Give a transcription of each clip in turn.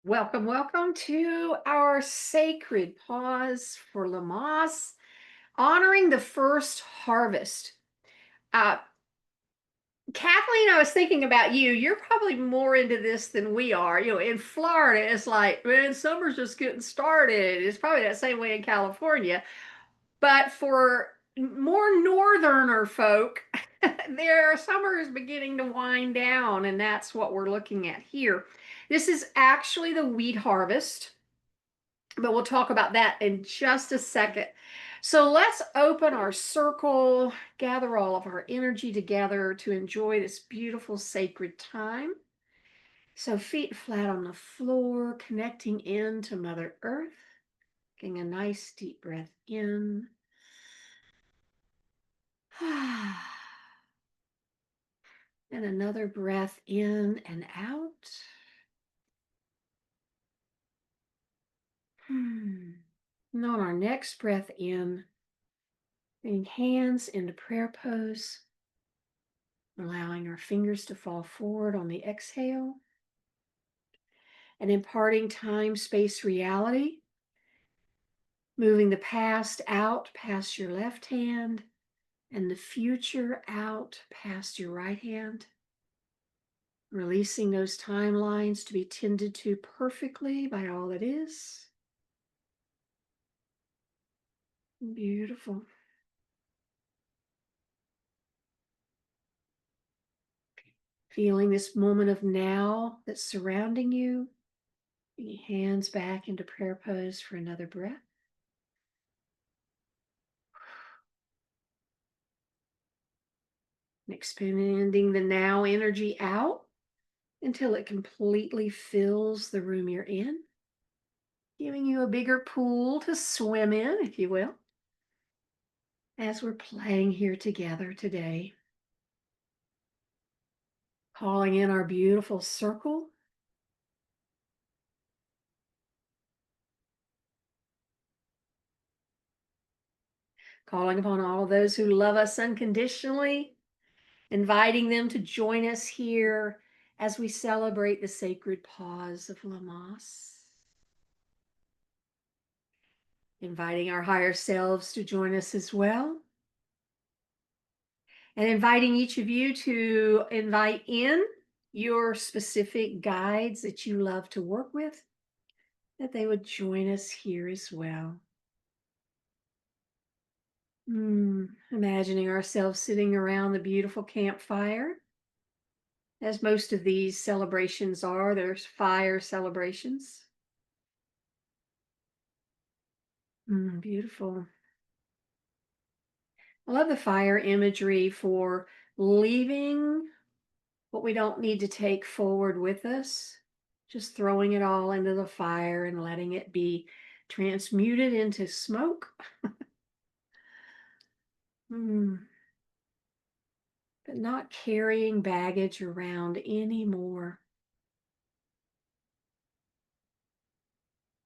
Welcome, welcome to our sacred pause for Lammas, honoring the first harvest. Uh, Kathleen, I was thinking about you. You're probably more into this than we are. In Florida, it's like, man, summer's just getting started. It's probably that same way in California. But for more northerner folk, their summer is beginning to wind down, and that's what we're looking at here. This is actually the wheat harvest, but we'll talk about that in just a second. So let's open our circle, gather all of our energy together to enjoy this beautiful sacred time. So feet flat on the floor, connecting in to Mother Earth, getting a nice deep breath in. And another breath in and out. And on our next breath in, bring hands into prayer pose, allowing our fingers to fall forward on the exhale, and imparting time, space, reality, moving the past out past your left hand and the future out past your right hand, releasing those timelines to be tended to perfectly by all that is. Beautiful. Feeling this moment of now that's surrounding you. Bring your hands back into prayer pose for another breath. And expanding the now energy out until it completely fills the room you're in, giving you a bigger pool to swim in, if you will, as we're playing here together today. Calling in our beautiful circle. Calling upon all of those who love us unconditionally, inviting them to join us here as we celebrate the sacred pause of Lammas. Inviting our higher selves to join us as well. And inviting each of you to invite in your specific guides that you love to work with, that they would join us here as well. Imagining ourselves sitting around the beautiful campfire. As most of these celebrations are, there's fire celebrations. Beautiful. I love the fire imagery for leaving what we don't need to take forward with us, just throwing it all into the fire and letting it be transmuted into smoke. But not carrying baggage around anymore.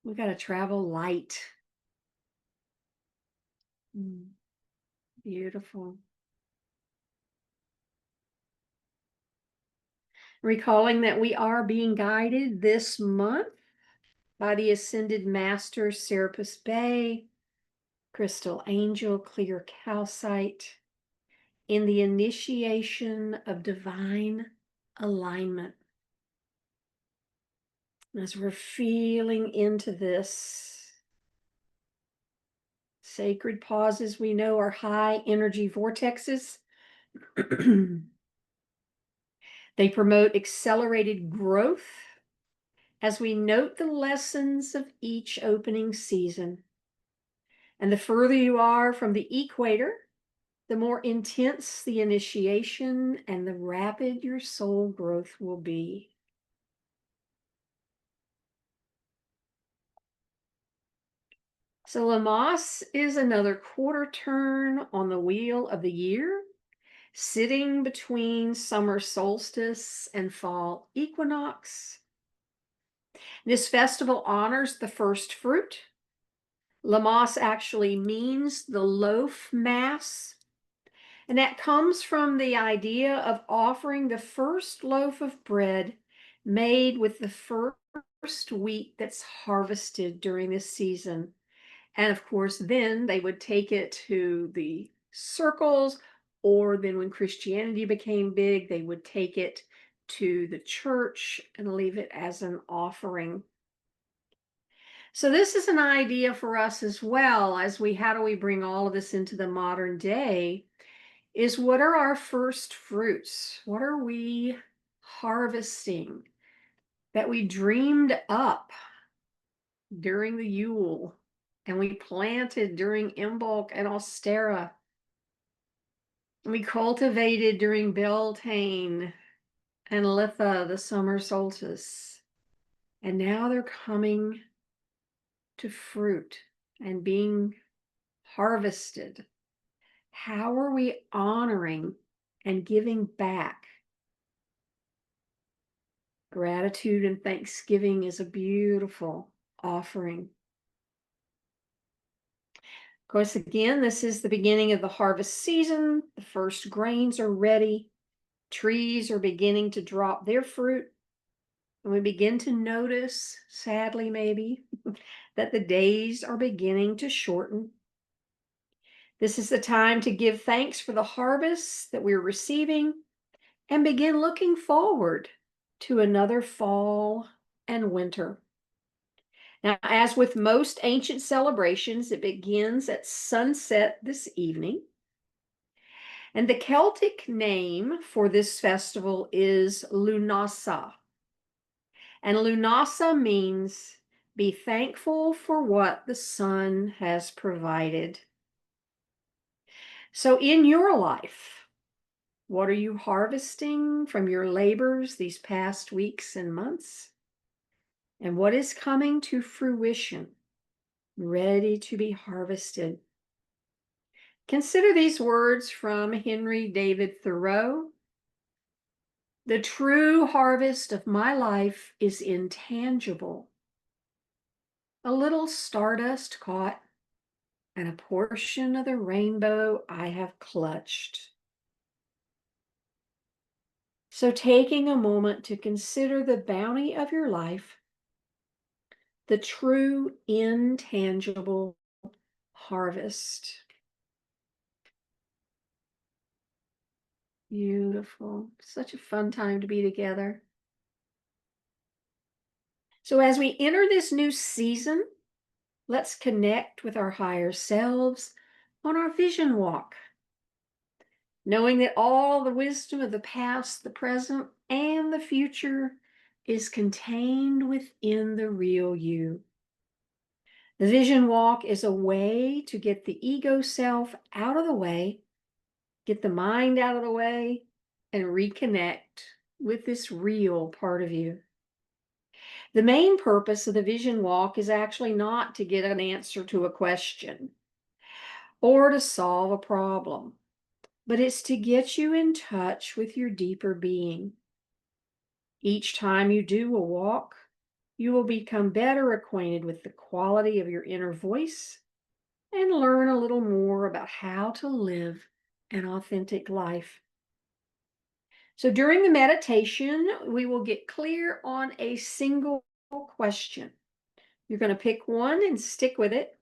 We've got to travel light. Beautiful. Recalling that we are being guided this month by the Ascended Master Serapis Bey, Crystal Angel, Clear Calcite, in the initiation of divine alignment. As we're feeling into this, sacred pauses we know are high energy vortexes. They promote accelerated growth as we note the lessons of each opening season. And the further you are from the equator, the more intense the initiation and the rapid your soul growth will be. So Lammas is another quarter turn on the wheel of the year, sitting between summer solstice and fall equinox. This festival honors the first fruit. Lammas actually means the loaf mass, and that comes from the idea of offering the first loaf of bread made with the first wheat that's harvested during this season. And of course, then they would take it to the circles, or then when Christianity became big, they would take it to the church and leave it as an offering. So this is an idea for us as well as how do we bring all of this into the modern day, is what are our first fruits? What are we harvesting that we dreamed up during the Yule and we planted during Imbolc and Ostera? We cultivated during Beltane and Litha, the summer solstice. And now they're coming to fruit and being harvested. How are we honoring and giving back? Gratitude and thanksgiving is a beautiful offering. Of course, again, this is the beginning of the harvest season. The first grains are ready. Trees are beginning to drop their fruit. And we begin to notice, sadly maybe, that the days are beginning to shorten. This is the time to give thanks for the harvest that we're receiving and begin looking forward to another fall and winter. Now, as with most ancient celebrations, it begins at sunset this evening. And the Celtic name for this festival is Lunasa. And Lunasa means be thankful for what the sun has provided. So in your life, what are you harvesting from your labors these past weeks and months? And what is coming to fruition, ready to be harvested? Consider these words from Henry David Thoreau. The true harvest of my life is intangible. A little stardust caught, and a portion of the rainbow I have clutched. So, taking a moment to consider the bounty of your life, the true intangible harvest. Beautiful. Such a fun time to be together. So, as we enter this new season, let's connect with our higher selves on our vision walk, knowing that all the wisdom of the past, the present, and the future is contained within the real you. The vision walk is a way to get the ego self out of the way, get the mind out of the way, and reconnect with this real part of you. The main purpose of the vision walk is actually not to get an answer to a question or to solve a problem, but it's to get you in touch with your deeper being. Each time you do a walk, you will become better acquainted with the quality of your inner voice and learn a little more about how to live an authentic life. So during the meditation, we will get clear on a single question. You're going to pick one and stick with it.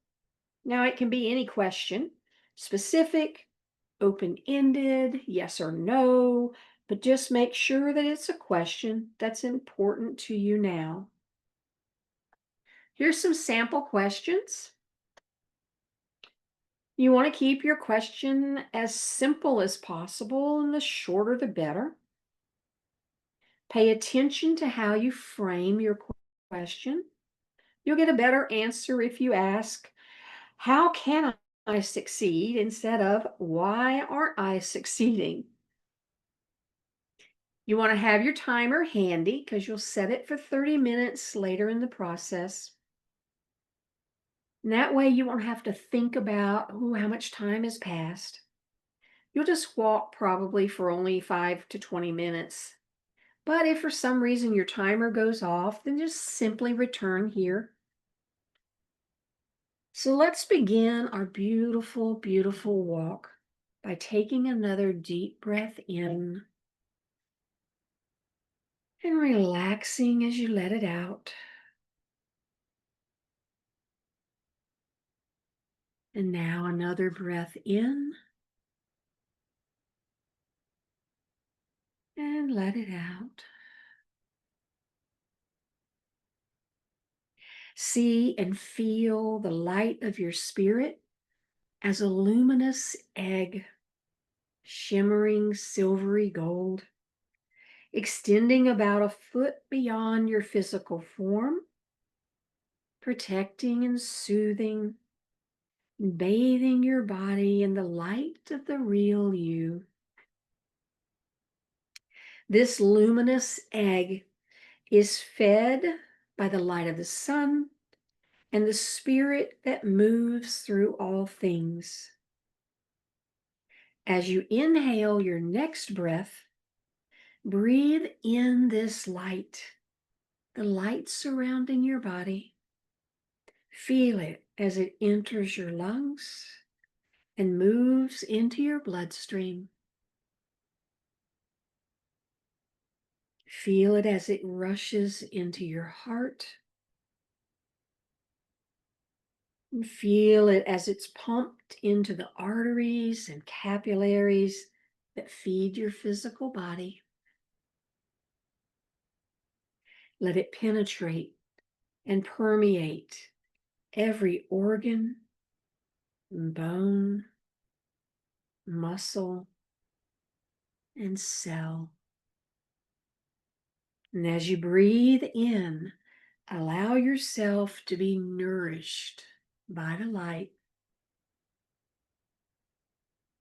Now, it can be any question, specific, open-ended, yes or no, but just make sure that it's a question that's important to you now. Here's some sample questions. You want to keep your question as simple as possible, and the shorter the better. Pay attention to how you frame your question. You'll get a better answer if you ask, how can I succeed, instead of why aren't I succeeding? You want to have your timer handy because you'll set it for 30 minutes later in the process. And that way you won't have to think about, how much time has passed. You'll just walk probably for only 5 to 20 minutes. But if for some reason your timer goes off, then just simply return here. So let's begin our beautiful, beautiful walk by taking another deep breath in and relaxing as you let it out. And now another breath in and let it out. See and feel the light of your spirit as a luminous egg, shimmering silvery gold, extending about a foot beyond your physical form, protecting and soothing, bathing your body in the light of the real you. This luminous egg is fed by the light of the sun and the spirit that moves through all things. As you inhale your next breath, breathe in this light, the light surrounding your body. Feel it as it enters your lungs and moves into your bloodstream. Feel it as it rushes into your heart. And feel it as it's pumped into the arteries and capillaries that feed your physical body. Let it penetrate and permeate every organ, bone, muscle, and cell. And as you breathe in, allow yourself to be nourished by the light.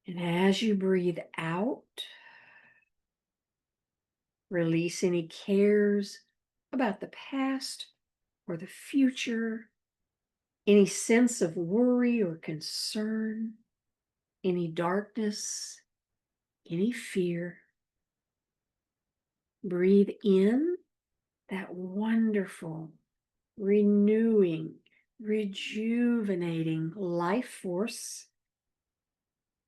And as you breathe out, release any cares about the past or the future, any sense of worry or concern, any darkness, any fear. Breathe in that wonderful, renewing, rejuvenating life force.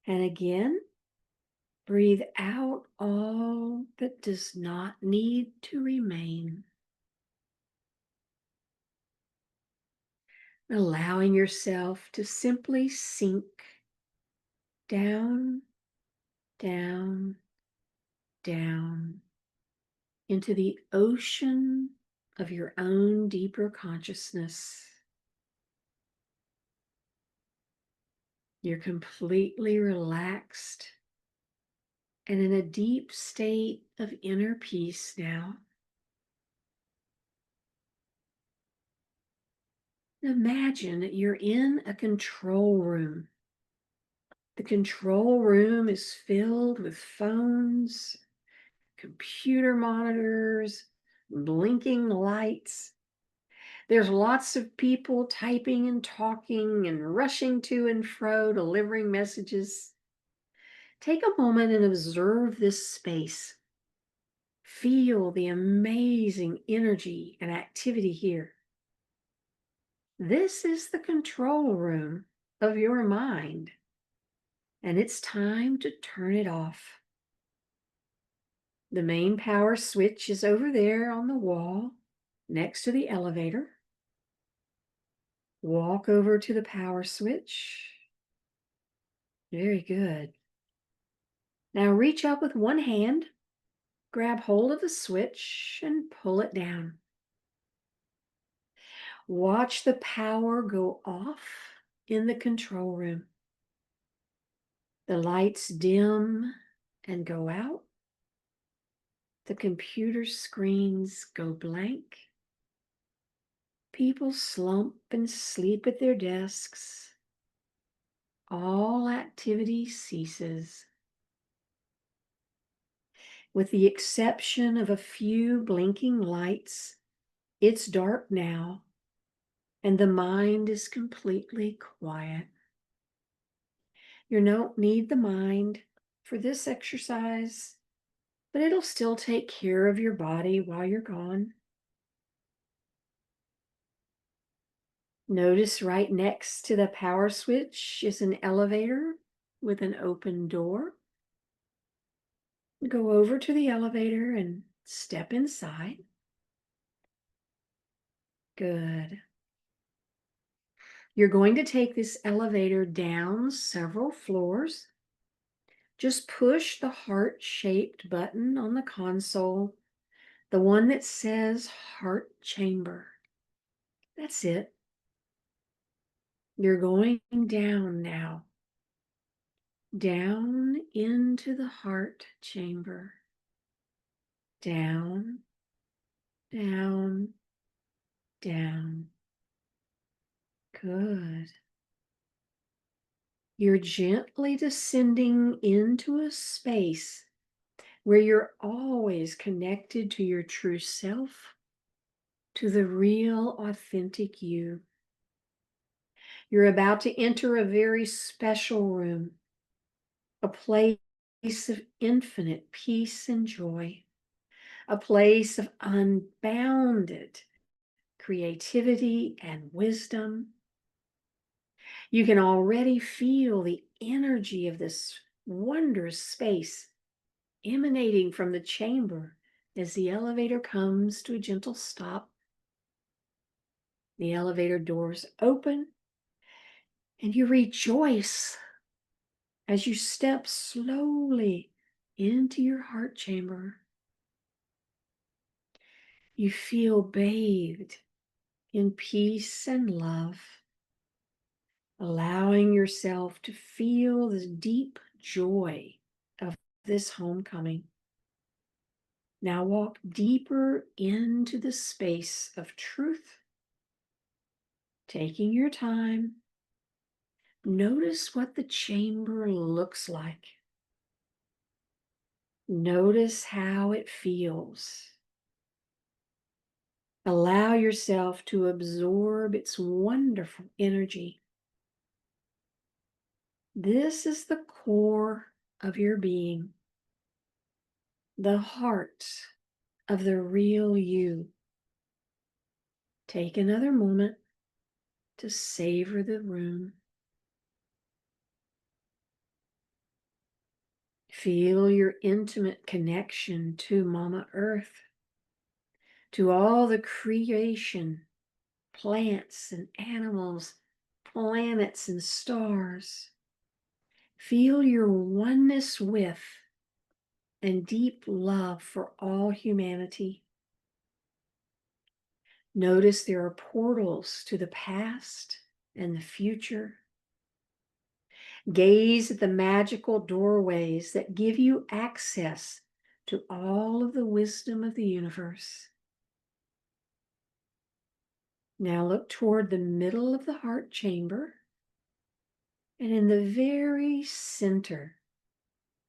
And again, breathe out all that does not need to remain. Allowing yourself to simply sink down, down, down into the ocean of your own deeper consciousness. You're completely relaxed and in a deep state of inner peace now. Imagine that you're in a control room. The control room is filled with phones, computer monitors, blinking lights. There's lots of people typing and talking and rushing to and fro, delivering messages. Take a moment and observe this space. Feel the amazing energy and activity here. This is the control room of your mind, and it's time to turn it off. The main power switch is over there on the wall next to the elevator. Walk over to the power switch. Very good. Now reach up with one hand, grab hold of the switch, and pull it down. Watch the power go off in the control room. The lights dim and go out. The computer screens go blank. People slump and sleep at their desks. All activity ceases. With the exception of a few blinking lights, it's dark now, and the mind is completely quiet. You don't need the mind for this exercise, but it'll still take care of your body while you're gone. Notice right next to the power switch is an elevator with an open door. Go over to the elevator and Step inside. Good. You're going to take this elevator down several floors. Just push the heart-shaped button on the console, the one that says Heart Chamber. That's it. You're going down now, down into the heart chamber. Down, down, down. Good. You're gently descending into a space where you're always connected to your true self, to the real, authentic you. You're about to enter a very special room, a place of infinite peace and joy, a place of unbounded creativity and wisdom. You can already feel the energy of this wondrous space emanating from the chamber as the elevator comes to a gentle stop. The elevator doors open and you rejoice as you step slowly into your heart chamber. You feel bathed in peace and love, allowing yourself to feel the deep joy of this homecoming. Now walk deeper into the space of truth, taking your time. Notice what the chamber looks like. Notice how it feels. Allow yourself to absorb its wonderful energy. This is the core of your being, the heart of the real you. Take another moment to savor the room. Feel your intimate connection to Mama Earth, to all the creation, plants and animals, planets and stars. Feel your oneness with and deep love for all humanity. Notice there are portals to the past and the future. Gaze at the magical doorways that give you access to all of the wisdom of the universe. Now look toward the middle of the heart chamber, and in the very center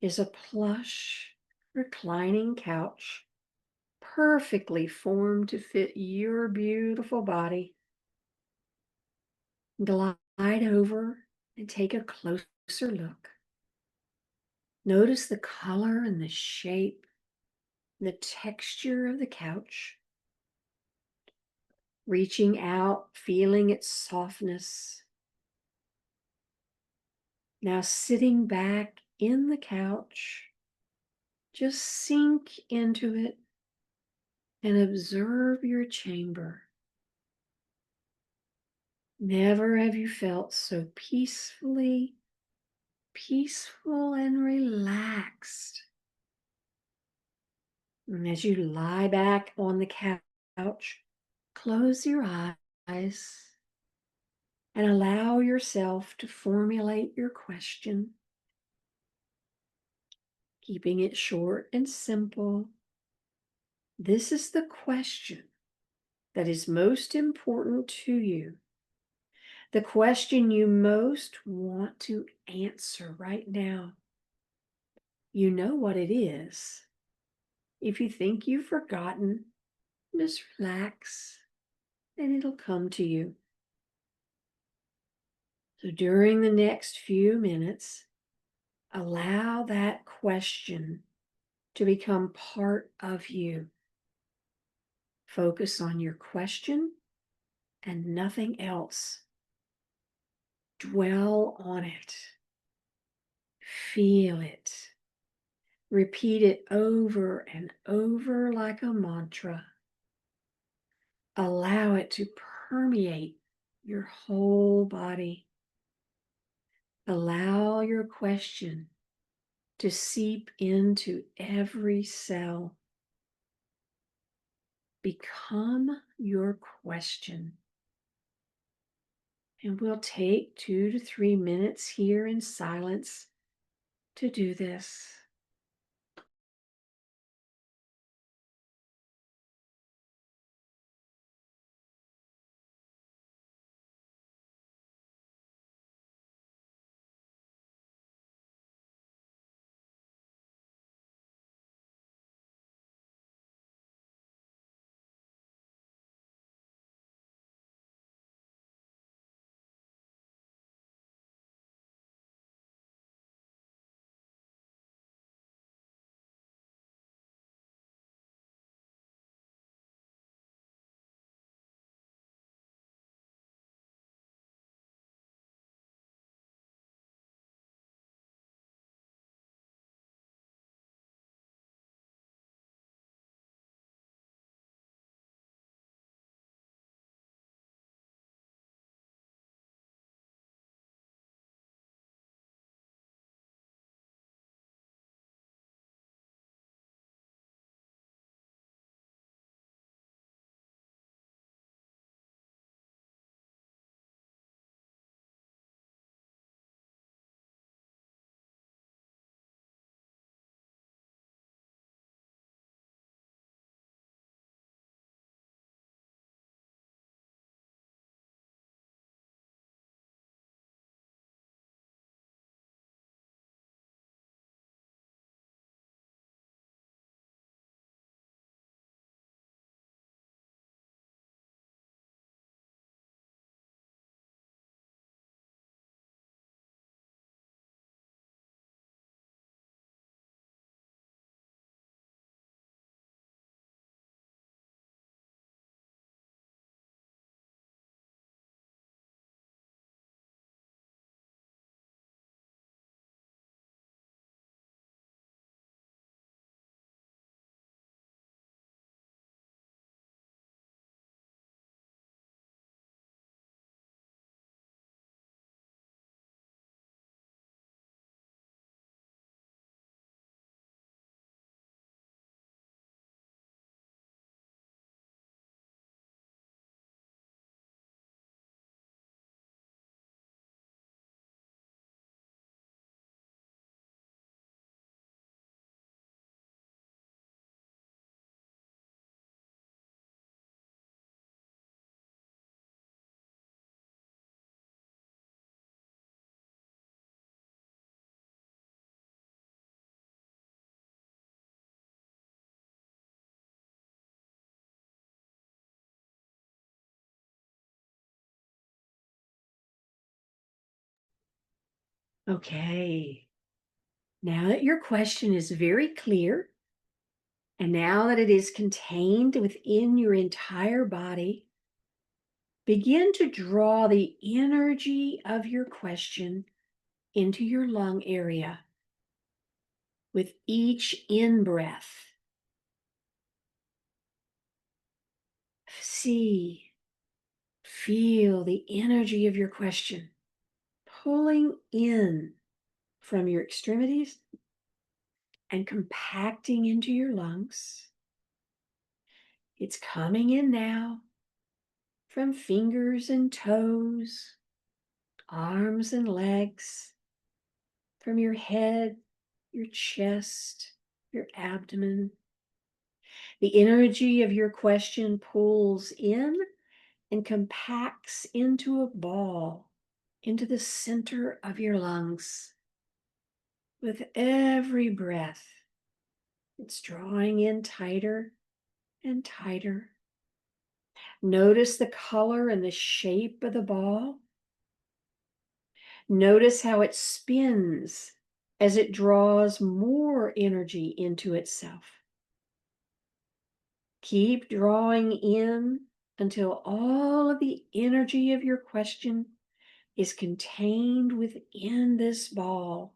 is a plush, reclining couch, perfectly formed to fit your beautiful body. Glide over and take a closer look. Notice the color and the shape, the texture of the couch. Reaching out, feeling its softness. Now sitting back in the couch, just sink into it and observe your chamber. Never have you felt so peaceful and relaxed. And as you lie back on the couch, close your eyes and allow yourself to formulate your question, keeping it short and simple. This is the question that is most important to you, the question you most want to answer right now. You know what it is. If you think you've forgotten, just relax and it'll come to you. So during the next few minutes, allow that question to become part of you. Focus on your question and nothing else. Dwell on it. Feel it. Repeat it over and over like a mantra. Allow it to permeate your whole body. Allow your question to seep into every cell. Become your question. And we'll take 2 to 3 minutes here in silence to do this. Okay. Now that your question is very clear, and now that it is contained within your entire body, begin to draw the energy of your question into your lung area with each in-breath. See, feel the energy of your question pulling in from your extremities and compacting into your lungs. It's coming in now from fingers and toes, arms and legs, from your head, your chest, your abdomen. The energy of your question pulls in and compacts into a ball into the center of your lungs. With every breath, it's drawing in tighter and tighter. Notice the color and the shape of the ball. Notice how it spins as it draws more energy into itself. Keep drawing in until all of the energy of your question is contained within this ball.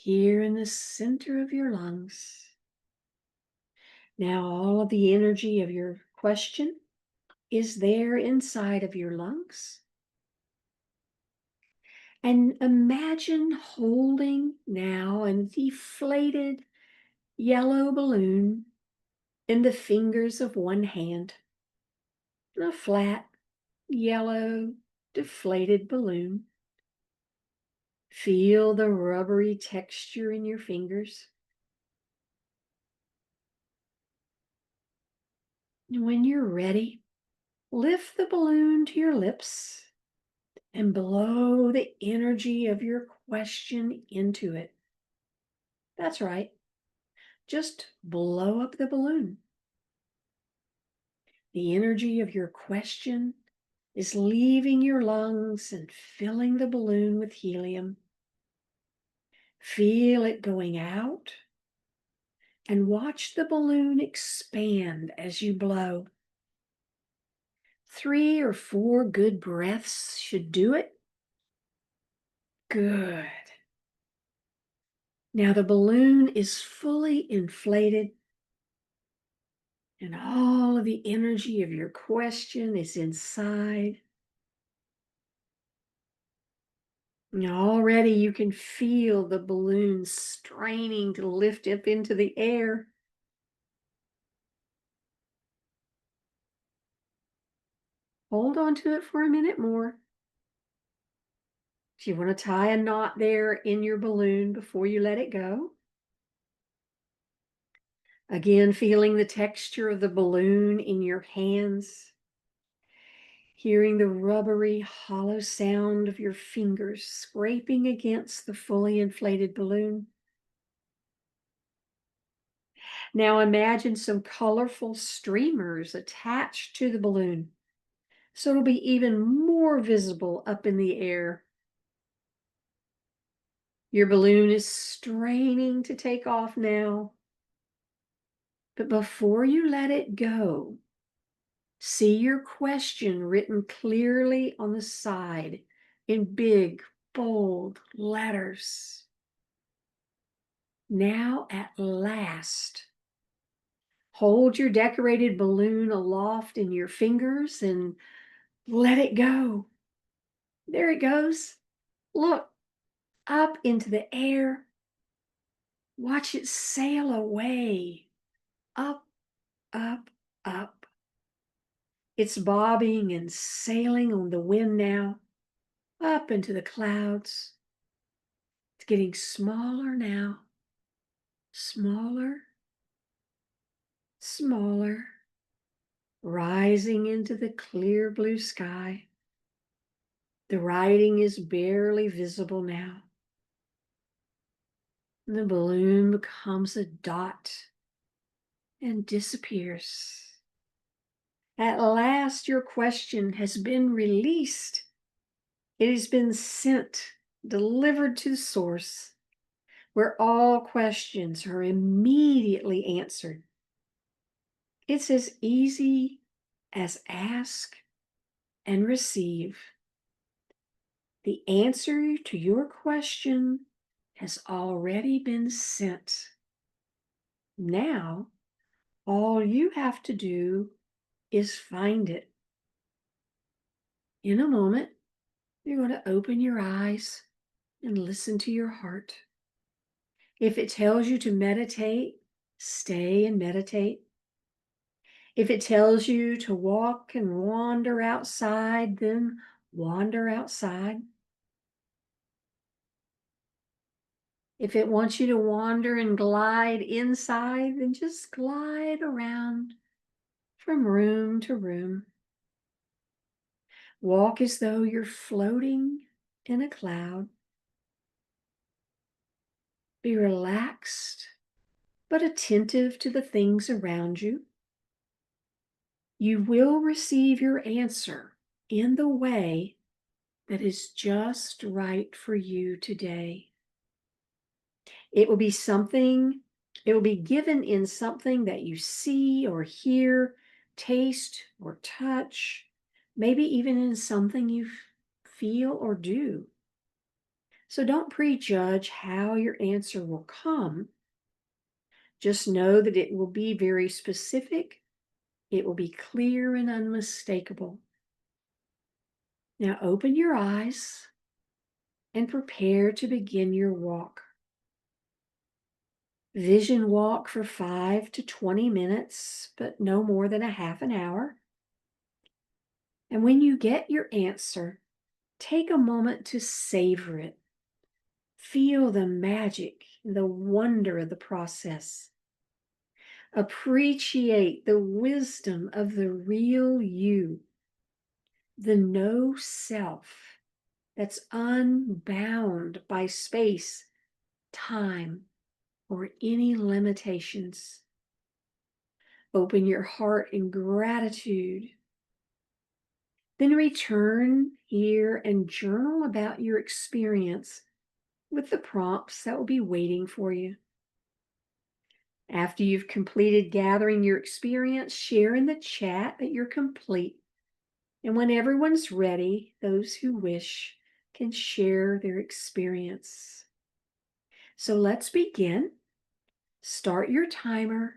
here in the center of your lungs. Now, all of the energy of your question is there inside of your lungs. And imagine holding now a deflated yellow balloon in the fingers of one hand. A flat, yellow, deflated balloon. Feel the rubbery texture in your fingers. When you're ready, lift the balloon to your lips and blow the energy of your question into it. That's right. Just blow up the balloon. The energy of your question is leaving your lungs and filling the balloon with helium. Feel it going out and watch the balloon expand as you blow. 3 or 4 good breaths should do it. Good. Now the balloon is fully inflated and all of the energy of your question is inside. And already you can feel the balloon straining to lift up into the air. Hold on to it for a minute more. If you want to tie a knot there in your balloon before you let it go. Again, feeling the texture of the balloon in your hands. Hearing the rubbery, hollow sound of your fingers scraping against the fully inflated balloon. Now imagine some colorful streamers attached to the balloon, so it'll be even more visible up in the air. Your balloon is straining to take off now. But before you let it go, see your question written clearly on the side in big, bold letters. Now, at last, hold your decorated balloon aloft in your fingers and let it go. There it goes. Look, up into the air. Watch it sail away. Up, up, up. It's bobbing and sailing on the wind now, up into the clouds. It's getting smaller now. Smaller, smaller, rising into the clear blue sky. The writing is barely visible now. And the balloon becomes a dot and disappears. At last, your question has been released. It has been sent, delivered to the source, where all questions are immediately answered. It's as easy as ask and receive. The answer to your question has already been sent. Now, all you have to do is find it. In a moment, you're going to open your eyes and listen to your heart. If it tells you to meditate, stay and meditate. If it tells you to walk and wander outside, then wander outside. If it wants you to wander and glide inside, then just glide around from room to room. Walk as though you're floating in a cloud. Be relaxed, but attentive to the things around you. You will receive your answer in the way that is just right for you today. It will be given in something that you see or hear, taste or touch, maybe even in something you feel or do. So don't prejudge how your answer will come. Just know that it will be very specific, it will be clear and unmistakable. Now open your eyes and prepare to begin your walk. Vision walk for 5 to 20 minutes, but no more than a half an hour. And when you get your answer, take a moment to savor it. Feel the magic, the wonder of the process. Appreciate the wisdom of the real you, the no self that's unbound by space, time, or any limitations. Open your heart in gratitude. Then return here and journal about your experience with the prompts that will be waiting for you. After you've completed gathering your experience, share in the chat that you're complete. And when everyone's ready, those who wish can share their experience. So let's begin. Start your timer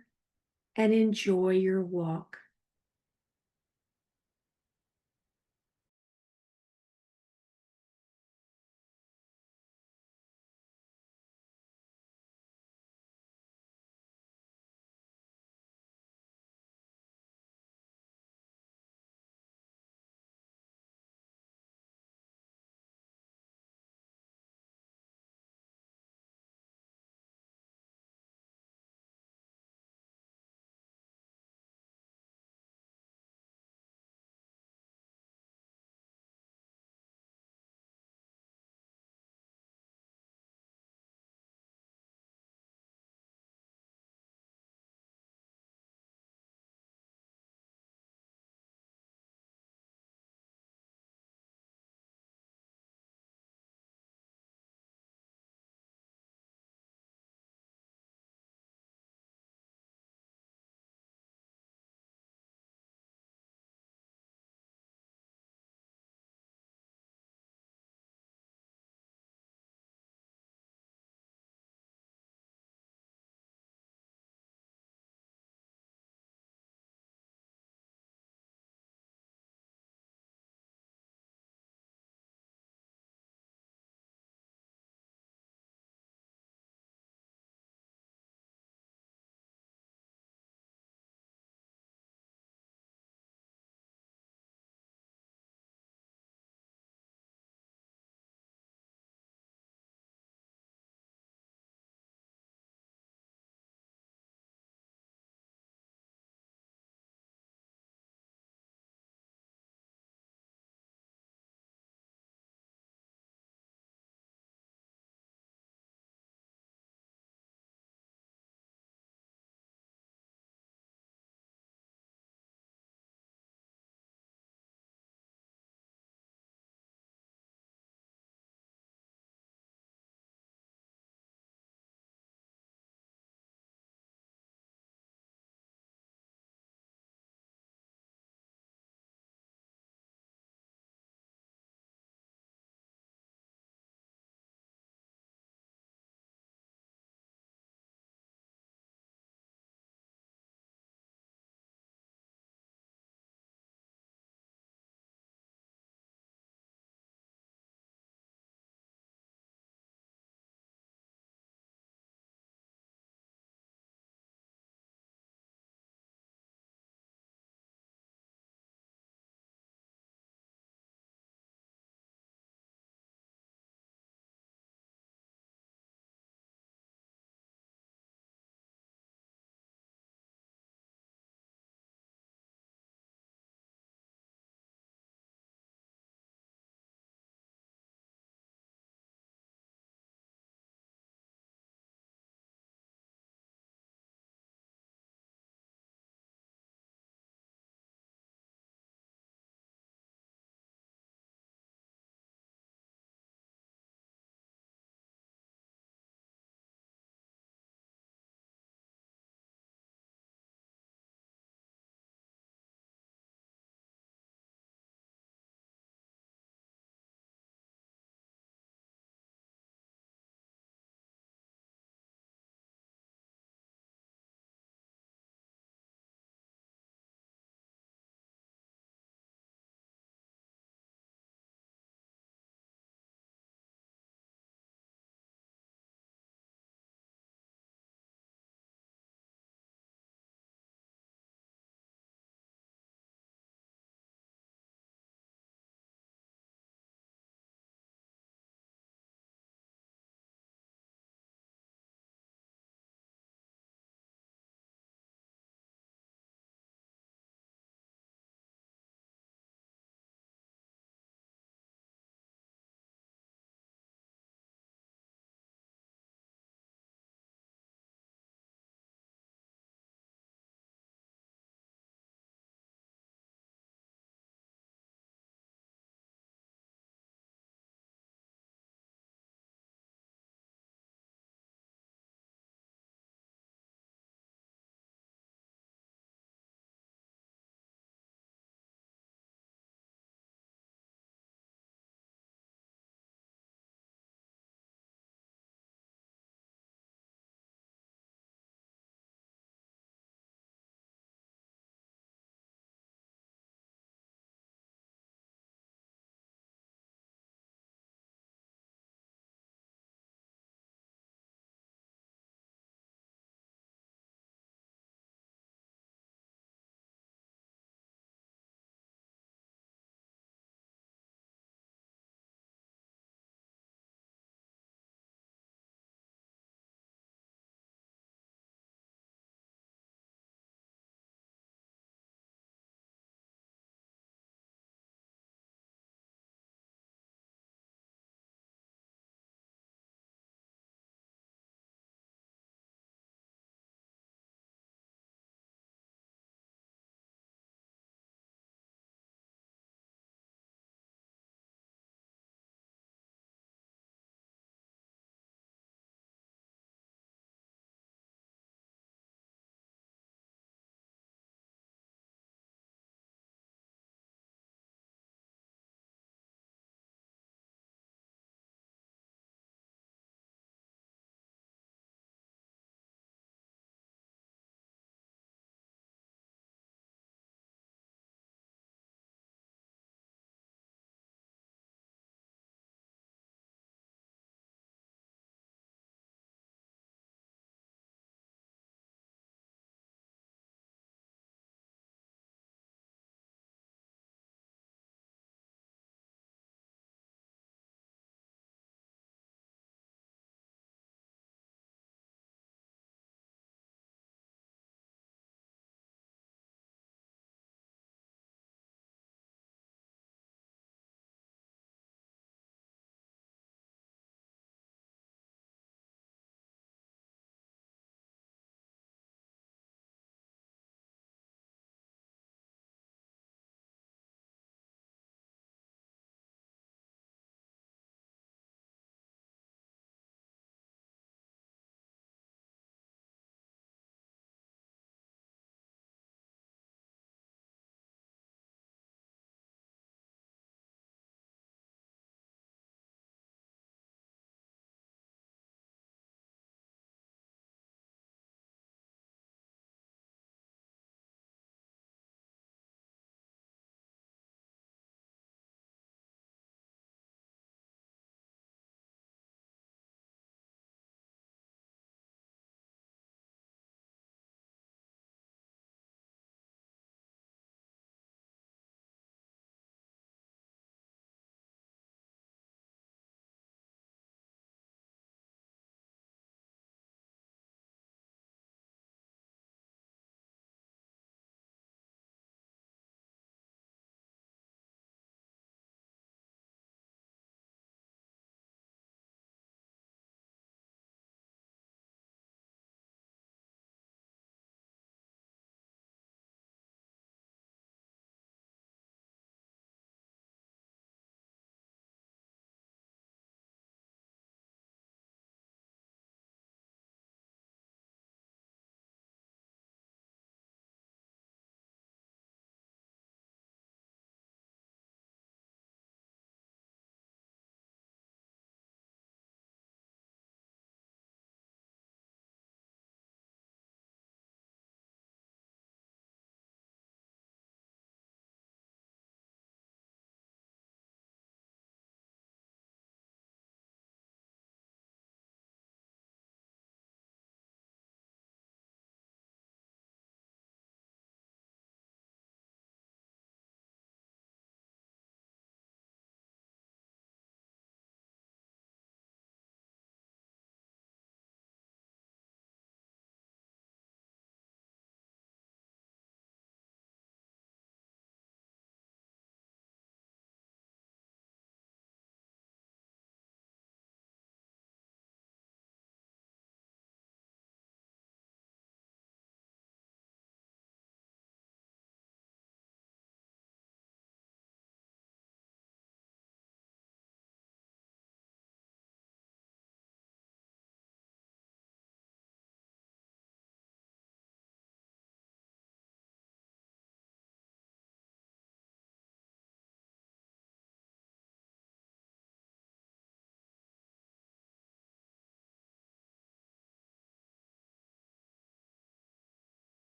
and enjoy your walk.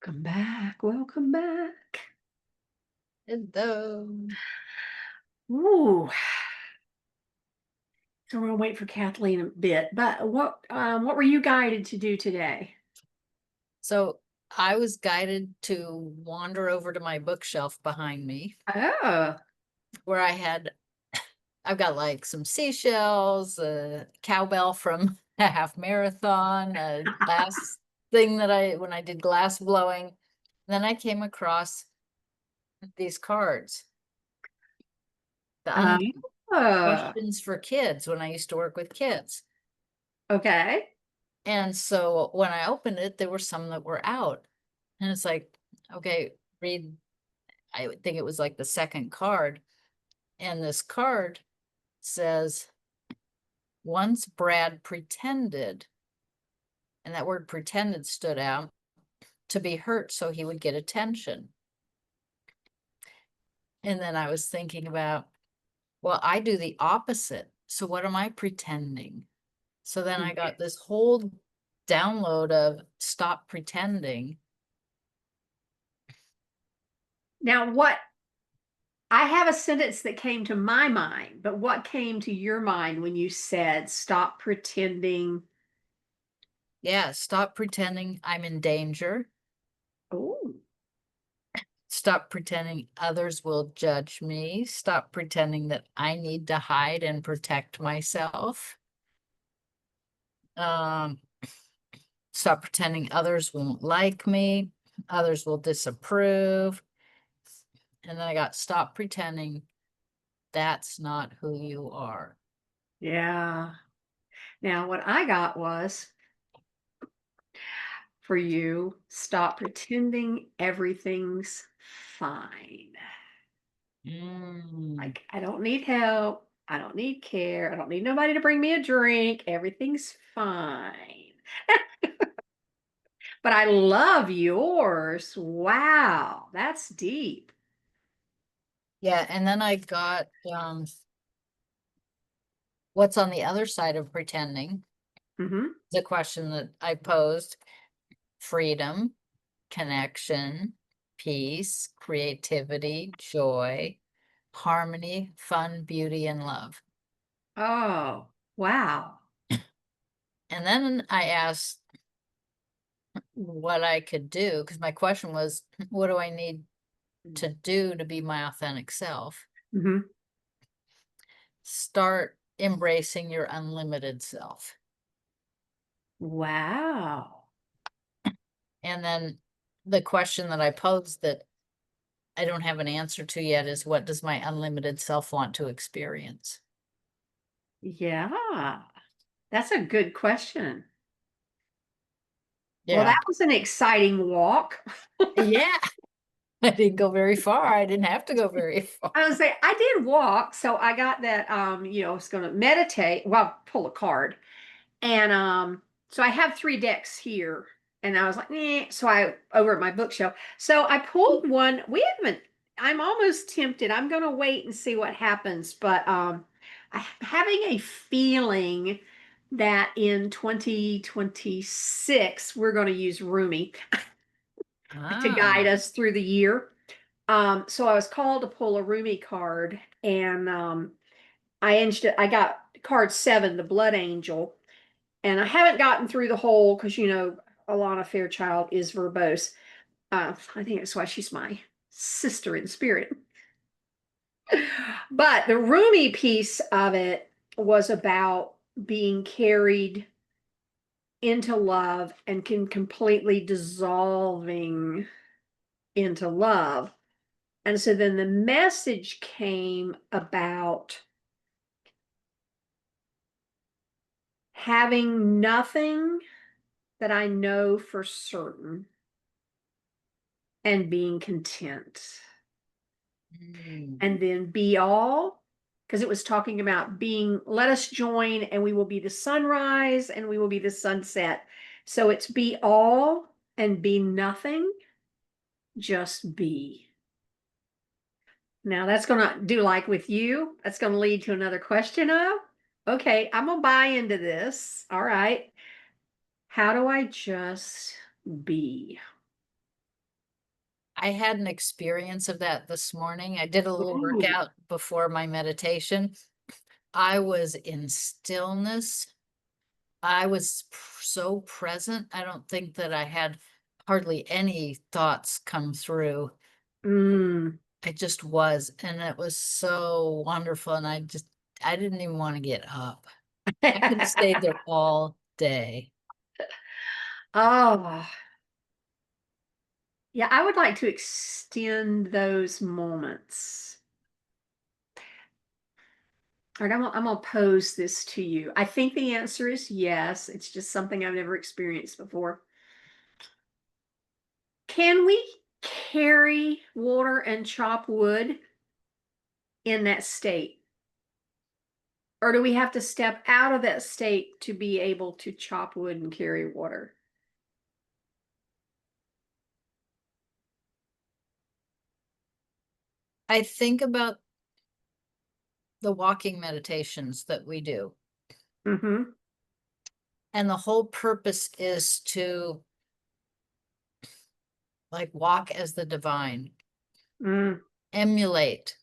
Welcome back. Welcome back. Hello. Ooh. So we're gonna wait for Kathleen a bit. But what were you guided to do today? So I was guided to wander over to my bookshelf behind me Oh, where I've got like some seashells, a cowbell from a half marathon, a glass thing that when I did glass blowing. Then I came across these cards, the uh, questions for kids when I used to work with kids. okay. And so when I opened it, there were some that were out. And it's like, okay, read, I would think it was like the second card. And this card says, once Brad pretended, and that word pretended stood out, to be hurt so he would get attention. And then I was thinking about, well, I do the opposite. So what am I pretending? So then I got this whole download of stop pretending. Now, what I have a sentence that came to my mind, but what came to your mind when you said stop pretending? Yeah, stop pretending I'm in danger. Oh, Stop pretending others will judge me. Stop pretending that I need to hide and protect myself. Um, Stop pretending others won't like me. Others will disapprove. And then I got stop pretending that's not who you are. yeah. Now, what I got was for you, stop pretending everything's fine. Mm. Like, I don't need help. I don't need care. I don't need nobody to bring me a drink. Everything's fine. But I love yours. Wow, that's deep. Yeah, and then I got what's on the other side of pretending? Hmm. The question that I posed, freedom, connection, peace, creativity, joy, harmony, fun, beauty, and love. Oh, wow. And then I asked what I could do, because my question was, what do I need to do to be my authentic self? Hmm. Start embracing your unlimited self. Wow. And then the question that I posed that I don't have an answer to yet is, what does my unlimited self want to experience? Yeah, that's a good question. Well, Yeah. that was an exciting walk. Yeah. I didn't go very far. I didn't have to go very far. I was say I did walk, so I got that I was gonna meditate, well, pull a card. And so I have three decks here. And I was like, so I over at my bookshelf. So I pulled one. I'm almost tempted. I'm gonna wait and see what happens. But I'm having a feeling that in 2026 we're gonna use Rumi to guide Ah. us through the year. So I was called to pull a Rumi card, and I got card 7, the Blood Angel, and I haven't gotten through the whole because Alana Fairchild is verbose. I think that's why she's my sister in spirit. But the Rumi piece of it was about being carried into love and can completely dissolving into love. And so then the message came about having nothing that I know for certain and being content. Mm. And then be all, because it was talking about being, let us join and we will be the sunrise and we will be the sunset. So it's be all and be nothing, just be. Now that's going to do like with you. That's going to lead to another question of, okay, I'm going to buy into this. All right. How do I just be? I had an experience of that this morning. I did a little Ooh. workout before my meditation. I was in stillness. I was so present. I don't think that I had hardly any thoughts come through. Mm. I just was, and it was so wonderful. And I didn't even want to get up. I could have stayed there all day. Oh, yeah, I would like to extend those moments. All right, I'm gonna pose this to you. I think the answer is yes. It's just something I've never experienced before. Can we carry water and chop wood in that state? Or do we have to step out of that state to be able to chop wood and carry water? I think about the walking meditations that we do, Mm-hmm. and the whole purpose is to like walk as the divine, Mm. emulate,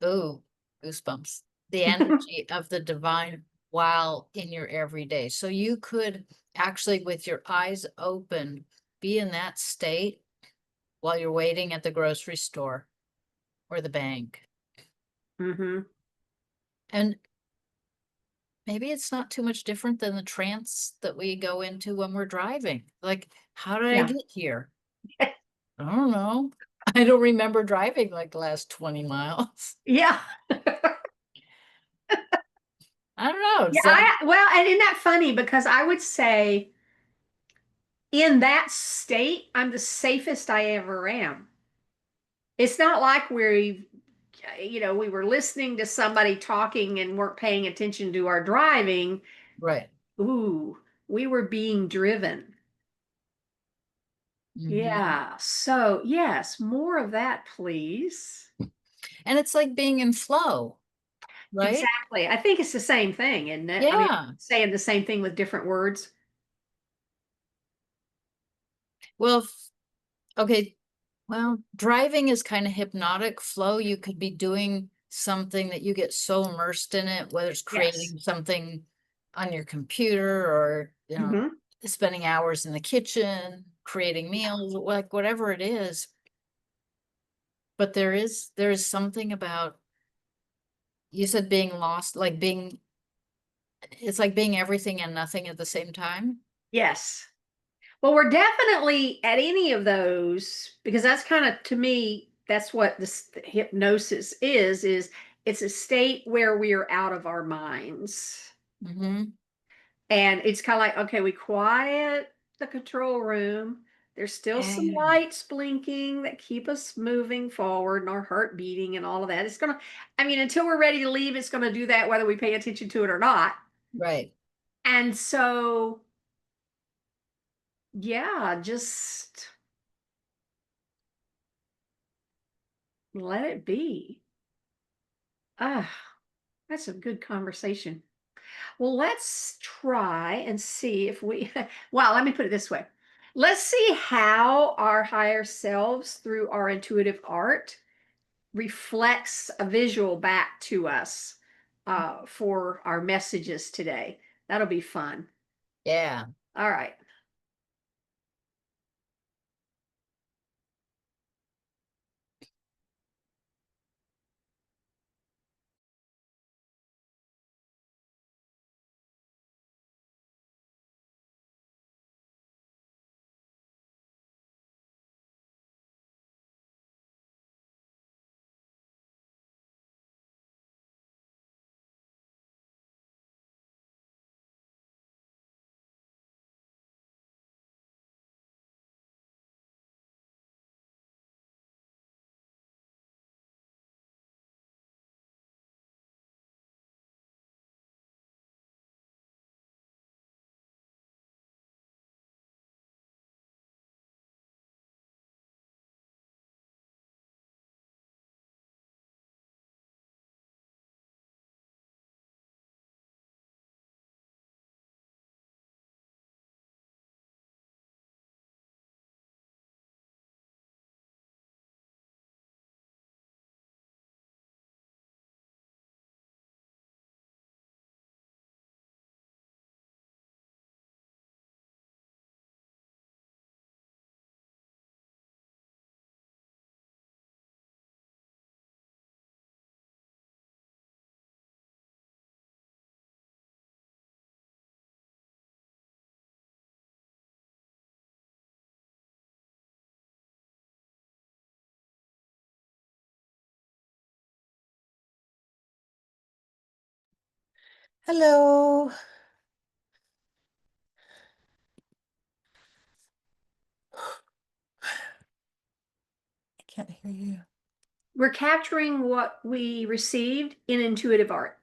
ooh, goosebumps, the energy of the divine while in your everyday. So you could actually, with your eyes open, be in that state while you're waiting at the grocery store or the bank. Mm-hmm. And maybe it's not too much different than the trance that we go into when we're driving. Like, how did I Yeah. get here? I don't know. I don't remember driving like the last 20 miles. Yeah. I don't know. Yeah, It's like, well, and isn't that funny? Because I would say in that state, I'm the safest I ever am. It's not like we were listening to somebody talking and weren't paying attention to our driving. right. Ooh, we were being driven. Hmm. Yeah. So, yes, more of that, please. And it's like being in flow, right? Exactly. I think it's the same thing, isn't it? I mean, Yeah. saying the same thing with different words. Well, okay. Well, driving is kind of hypnotic flow. You could be doing something that you get so immersed in it, whether it's Yes. creating something on your computer or, Hmm. spending hours in the kitchen, creating meals, like whatever it is. But there is something about, you said being lost, like it's like being everything and nothing at the same time. Yes. Well, we're definitely at any of those because that's kind of to me, that's what this hypnosis is it's a state where we are out of our minds. Hmm. And it's kind of like, okay, we quiet the control room. There's still some Yeah. lights blinking that keep us moving forward and our heart beating and all of that. It's gonna, I mean, until we're ready to leave, it's gonna do that whether we pay attention to it or not. Right. And so, yeah, just let it be. Ah, that's a good conversation. Well, let's try and see if we, well, let me put it this way. Let's see how our higher selves, through our intuitive art, reflects a visual back to us for our messages today. That'll be fun. Yeah. All right. Hello. I can't hear you. We're capturing what we received in intuitive art.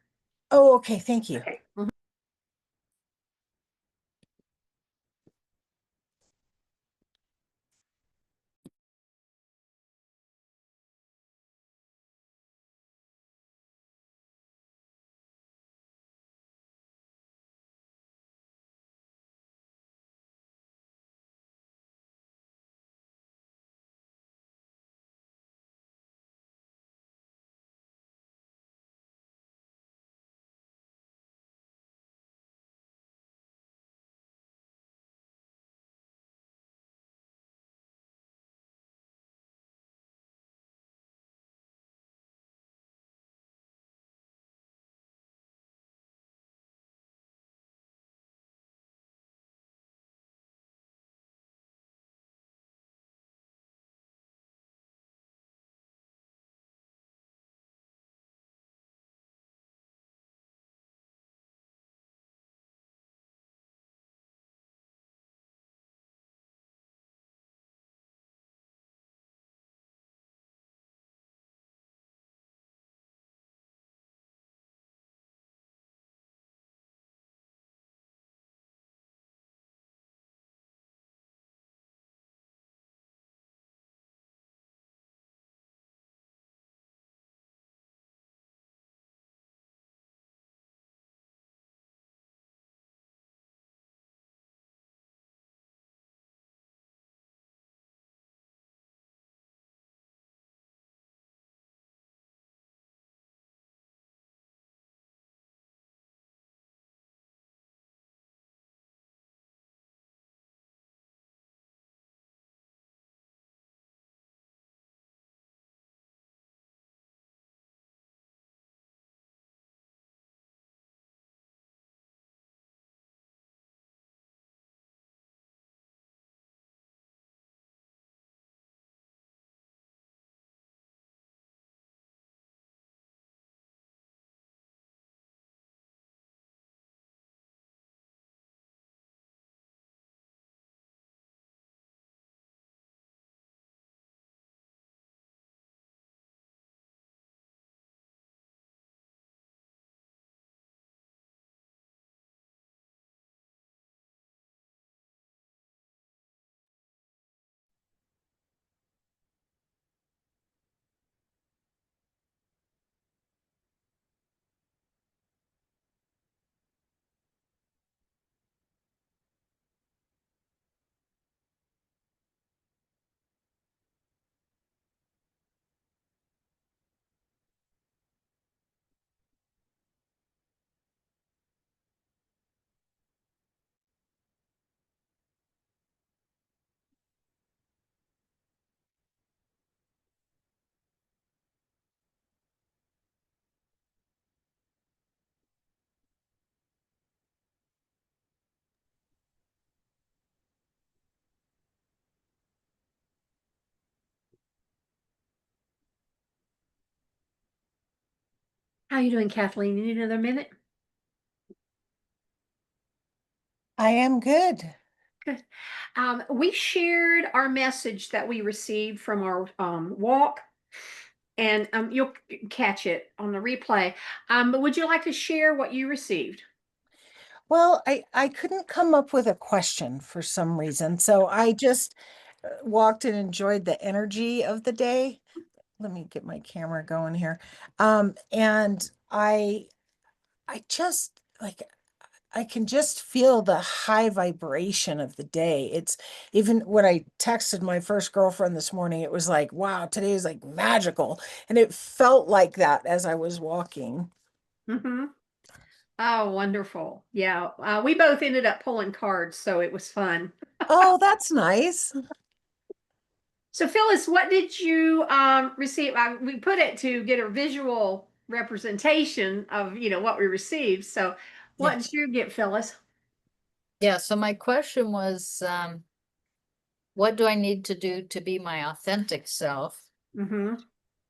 Oh, okay. Thank you. Okay. How you doing, Kathleen? You need another minute? I am good. Good. We shared our message that we received from our walk, and you'll catch it on the replay. But would you like to share what you received? Well, I couldn't come up with a question for some reason, so I just walked and enjoyed the energy of the day. Let me get my camera going here. And I just like I can just feel the high vibration of the day. It's even when I texted my first girlfriend this morning, it was like, wow, today is like magical. And it felt like that as I was walking. Mm-hmm. Oh, wonderful. Yeah. We both ended up pulling cards, so it was fun. Oh, that's nice. So, Phyllis, what did you receive? We put it to get a visual representation of, what we received. So, what Yeah. did you get, Phyllis? Yeah, so my question was, what do I need to do to be my authentic self? Mm-hmm.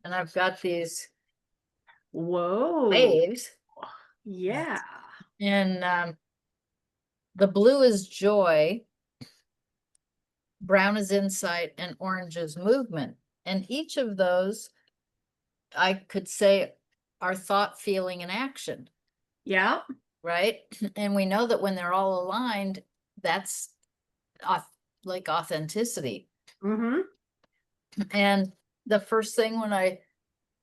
And I've got these Whoa. waves. Yeah. And the blue is joy, brown is insight, and orange is movement. And each of those, I could say, are thought, feeling, and action, Yeah. right? And we know that when they're all aligned, that's like authenticity. Mm-hmm. And the first thing when I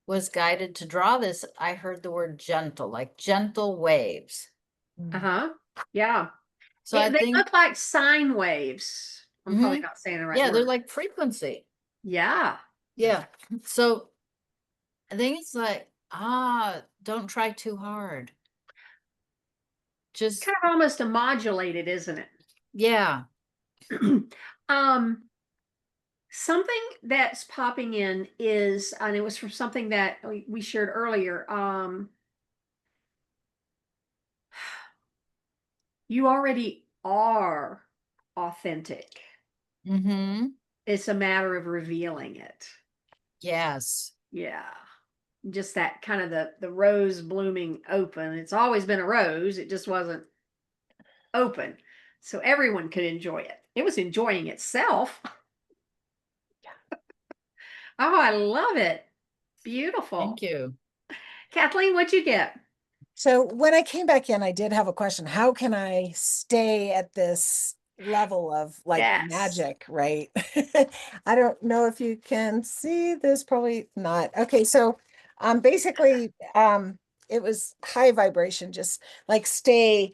was guided to draw this, I heard the word gentle, like gentle waves. Uh-huh. Yeah. So I They think, look like sine waves. I'm probably mhm, not saying the right yeah, they're word. like frequency. Yeah. Yeah. So I think it's like, don't try too hard. Just, Kind of almost a modulated, isn't it? yeah. Um, something that's popping in is, and it was from something that we shared earlier. You already are authentic. Mm-hmm. It's a matter of revealing it. Yes. Yeah. Just that kind of the rose blooming open. It's always been a rose. It just wasn't open. So everyone could enjoy it. It was enjoying itself. Oh, I love it. Thank Beautiful. you. Kathleen, what'd you get? So when I came back in, I did have a question. How can I stay at this level of like Yes. magic, right? I don't know if you can see this, probably not. Okay, so basically it was high vibration, just like stay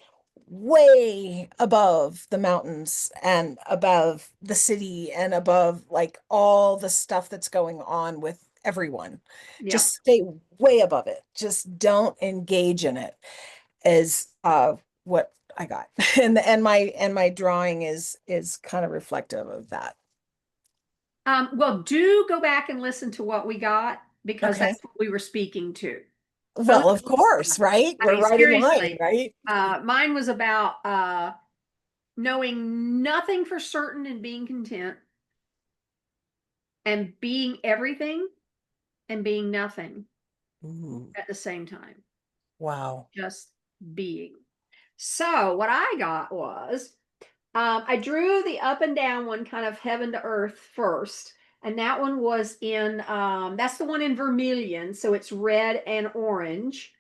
way above the mountains and above the city and above like all the stuff that's going on with everyone. Yeah. Just stay way above it. Just don't engage in it is what I got. And my drawing is kind of reflective of that. Well, do go back and listen to what we got because Okay. that's what we were speaking to. Both Well, of of us. course, right? I We're mean, right in line, seriously. right? Mine was about knowing nothing for certain and being content and being everything and being nothing Ooh, at the same time. wow. Just being. So what I got was I drew the up and down one, kind of heaven to earth first. And that one was in, that's the one in vermilion. So it's red and orange.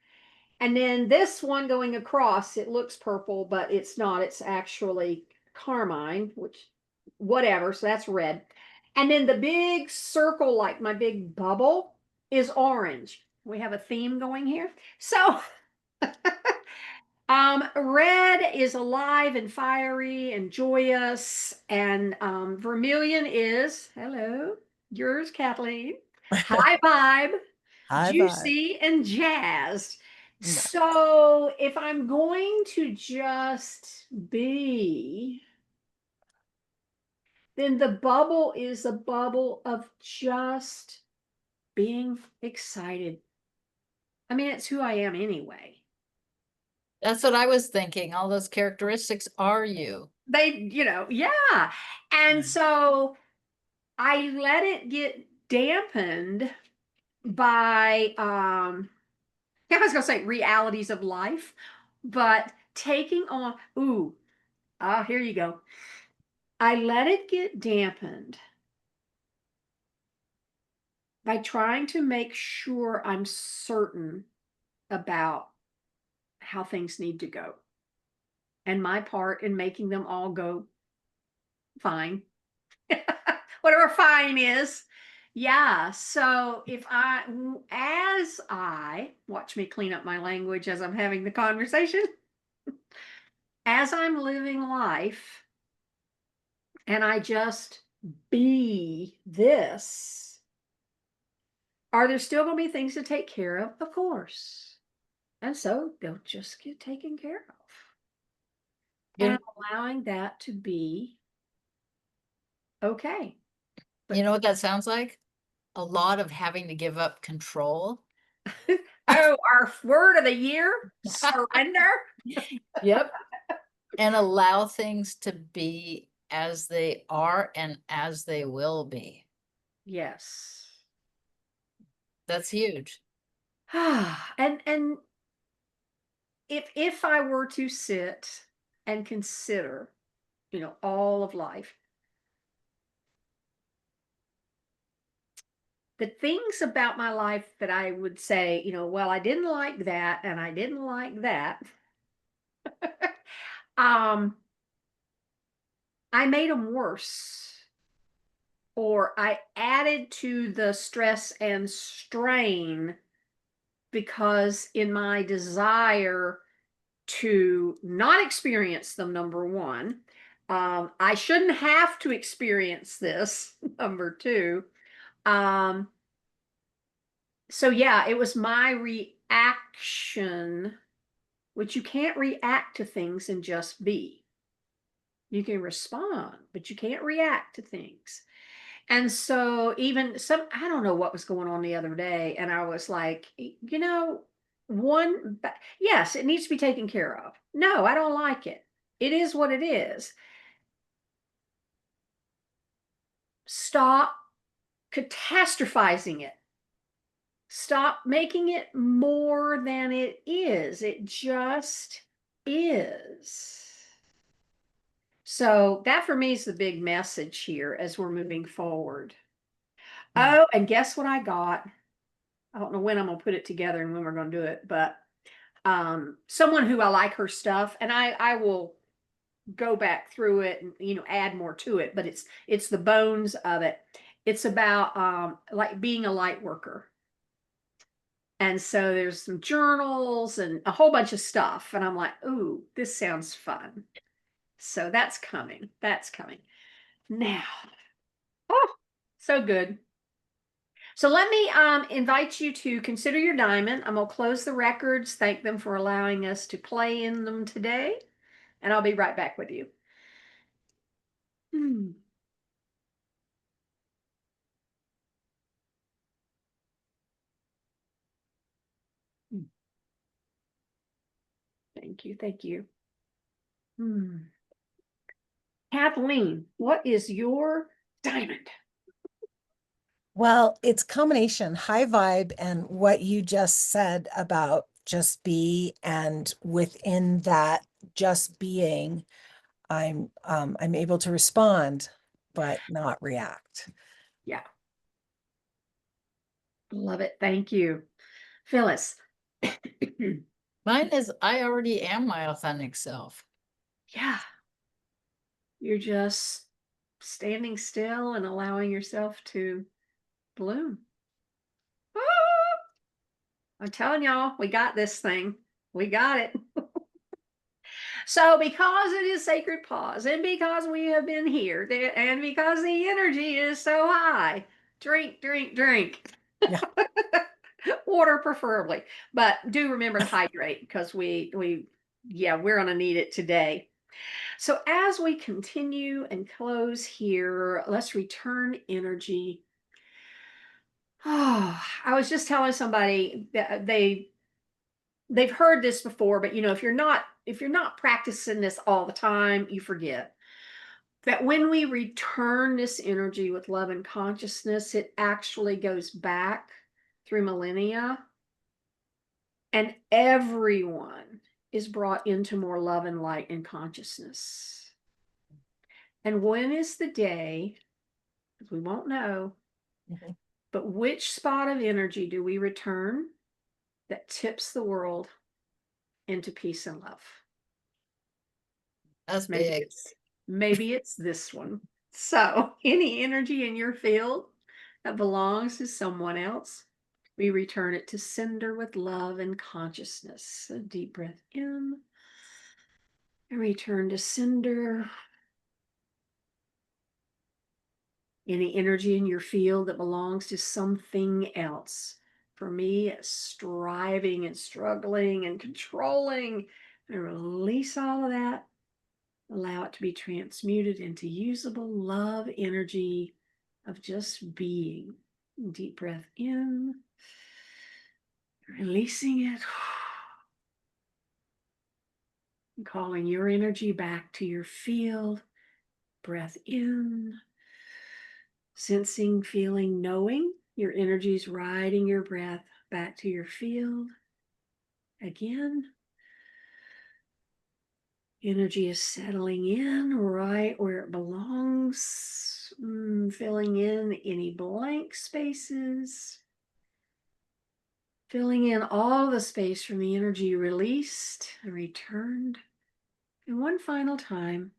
And then this one going across, it looks purple, but it's not. It's actually carmine, which, whatever. So that's red. And then the big circle, like my big bubble, is orange. We have a theme going here. So red is alive and fiery and joyous, and vermilion is, hello, yours, Kathleen, high vibe, High vibe. juicy, and jazzed. No. So if I'm going to just be, then the bubble is a bubble of just being excited. I mean, it's who I am anyway. That's what I was thinking. All those characteristics are you. Yeah. And so I let it get dampened by I was gonna say realities of life, but taking on here you go. I let it get dampened by trying to make sure I'm certain about how things need to go and my part in making them all go fine. Whatever fine is. Yeah. So as I watch me clean up my language as I'm having the conversation, as I'm living life and I just be this, are there still going to be things to take care of? Of course. And so they'll just get taken care of. And You, I'm allowing that to be okay. you But know what that sounds like? A lot of having to give up control. oh, our word of the year, surrender. Yep. And allow things to be as they are and as they will be. Yes. That's huge. And if I were to sit and consider, all of life, the things about my life that I would say, well, I didn't like that and I didn't like that. um, I made them worse, or I added to the stress and strain because in my desire to not experience them, number one, I shouldn't have to experience this, number two. Um, so yeah, it was my reaction, which you can't react to things and just be. You can respond, but you can't react to things. And so even I don't know what was going on the other day, and I was like, yes, it needs to be taken care of. No, I don't like it. It is what it is. Stop catastrophizing it. Stop making it more than it is. It just is. So that for me is the big message here as we're moving forward. Yeah. Oh, and guess what I got? I don't know when I'm gonna put it together and when we're gonna do it, but someone who I like her stuff, and I will go back through it and add more to it, but it's the bones of it. It's about like being a light worker. And so there's some journals and a whole bunch of stuff. And I'm like, ooh, this sounds fun. So that's coming. That's coming. Now, oh, so good. So let me invite you to consider your diamond. I'm going to close the records, thank them for allowing us to play in them today, and I'll be right back with you. Hmm. Thank you. Thank you. Kathleen, what is your diamond? Well, it's combination high vibe and what you just said about just be, and within that just being, I'm able to respond but not react. Yeah. Love it. Thank you. Phyllis. Mine is I already am my authentic self. Yeah. You're just standing still and allowing yourself to bloom. Ah! I'm telling y'all, we got this thing. We got it. So, because it is sacred pause, and because we have been here, and because the energy is so high, drink, drink, drink. Yeah. Water preferably, but do remember to hydrate because yeah, we're gonna need it today. So as we continue and close here, let's return energy. Oh, I was just telling somebody that they've heard this before, but if you're not practicing this all the time, you forget that when we return this energy with love and consciousness, it actually goes back through millennia, and everyone is brought into more love and light and consciousness. And when is the day, we won't know, Mhm. but which spot of energy do we return that tips the world into peace and love? That's Maybe big. it's this one. So any energy in your field that belongs to someone else, we return it to sender with love and consciousness. A deep breath in and return to sender. Any energy in your field that belongs to something else. For me, it's striving and struggling and controlling. And release all of that. Allow it to be transmuted into usable love energy of just being. Deep breath in, releasing it. Calling your energy back to your field. Breath in. Sensing, feeling, knowing your energy's riding your breath back to your field. Again. Energy is settling in right where it belongs, filling in any blank spaces, filling in all the space from the energy released and returned. And one final time,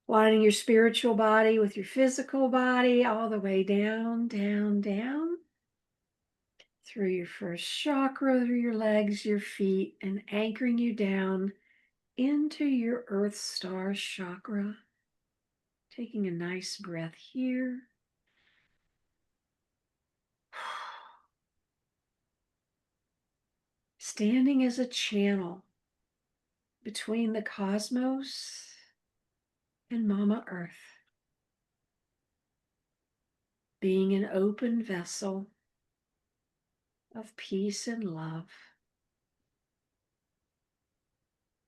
aligning your spiritual body with your physical body all the way down, down, down, through your first chakra, through your legs, your feet, and anchoring you down into your Earth Star chakra. Taking a nice breath here. Standing as a channel between the cosmos and Mama Earth. Being an open vessel of peace and love.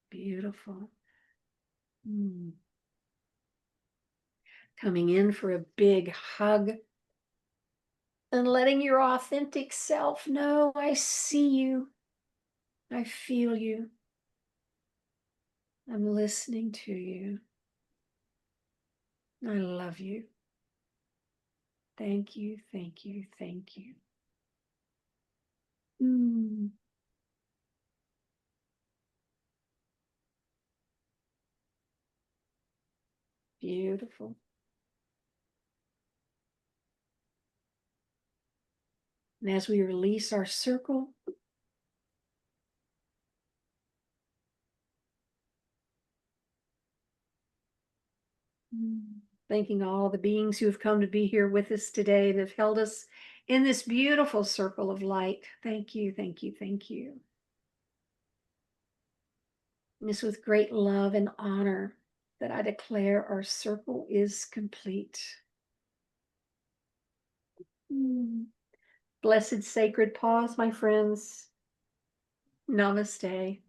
Beautiful. Coming in for a big hug and letting your authentic self know, I see you. I feel you. I'm listening to you. I love you. Thank you, thank you, thank you. Beautiful. And as we release our circle, thanking all the beings who have come to be here with us today that have held us in this beautiful circle of light. Thank you, thank you, thank you. And it's with great love and honor that I declare our circle is complete. Blessed sacred pause, my friends. Namaste.